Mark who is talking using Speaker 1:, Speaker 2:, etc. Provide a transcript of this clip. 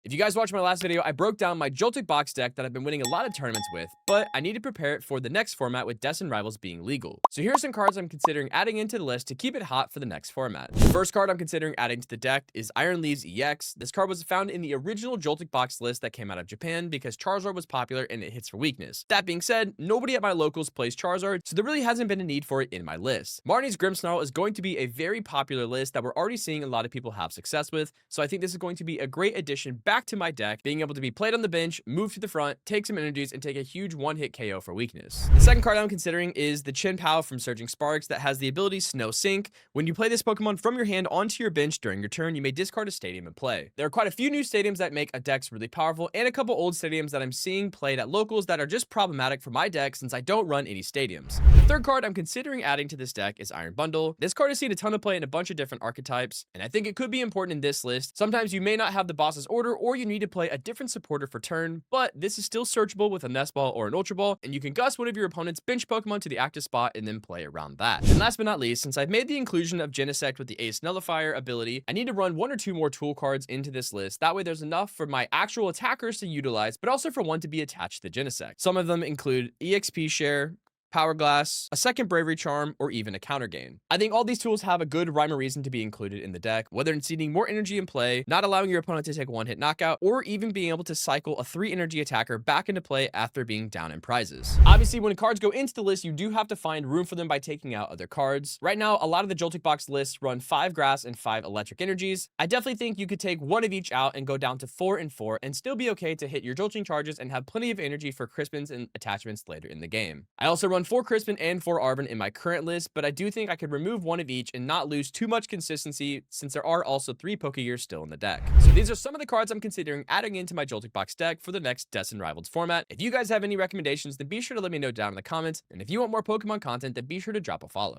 Speaker 1: If you guys watched my last video, I broke down my Joltik Box deck that I've been winning a lot of tournaments with, but I need to prepare it for the next format with Destined Rivals being legal. So here are some cards I'm considering adding into the list to keep it hot for the next format. The first card I'm considering adding to the deck is Iron Leaves EX. This card was found in the original Joltik Box list that came out of Japan because Charizard was popular and it hits for weakness. That being said, nobody at my locals plays Charizard, so there really hasn't been a need for it in my list. Marnie's Grimmsnarl is going to be a very popular list that we're already seeing a lot of people have success with, so I think this is going to be a great addition back to my deck, being able to be played on the bench, move to the front, take some energies, and take a huge one-hit KO for weakness. The second card I'm considering is the Chin Pao from Surging Sparks that has the ability Snow Sink. When you play this Pokemon from your hand onto your bench during your turn, you may discard a stadium and play. There are quite a few new stadiums that make a deck really powerful, and a couple old stadiums that I'm seeing played at locals that are just problematic for my deck since I don't run any stadiums. The third card I'm considering adding to this deck is Iron Bundle. This card has seen a ton of play in a bunch of different archetypes, and I think it could be important in this list. Sometimes you may not have the boss's order, or you need to play a different supporter for turn, but this is still searchable with a Nest Ball or an Ultra Ball, and you can gust one of your opponent's bench Pokemon to the active spot and then play around that. And last but not least, since I've made the inclusion of Genesect with the Ace Nullifier ability, I need to run one or two more tool cards into this list. That way there's enough for my actual attackers to utilize, but also for one to be attached to Genesect. Some of them include EXP Share, Power Glass, a second Bravery Charm, or even a Counter Gain. I think all these tools have a good rhyme or reason to be included in the deck, whether it's needing more energy in play, not allowing your opponent to take a one-hit knockout, or even being able to cycle a 3-energy attacker back into play after being down in prizes. Obviously, when cards go into the list, you do have to find room for them by taking out other cards. Right now, a lot of the Joltik Box lists run 5 Grass and 5 Electric energies. I definitely think you could take one of each out and go down to 4 and 4 and still be okay to hit your Jolting charges and have plenty of energy for Crispins and attachments later in the game. I also run 4 Crispin and 4 Arven in my current list, but I do think I could remove one of each and not lose too much consistency since there are also 3 Pokegears still in the deck. So these are some of the cards I'm considering adding into my Joltik Box deck for the next Destined Rivals format. If you guys have any recommendations, then be sure to let me know down in the comments, and if you want more Pokemon content, then be sure to drop a follow.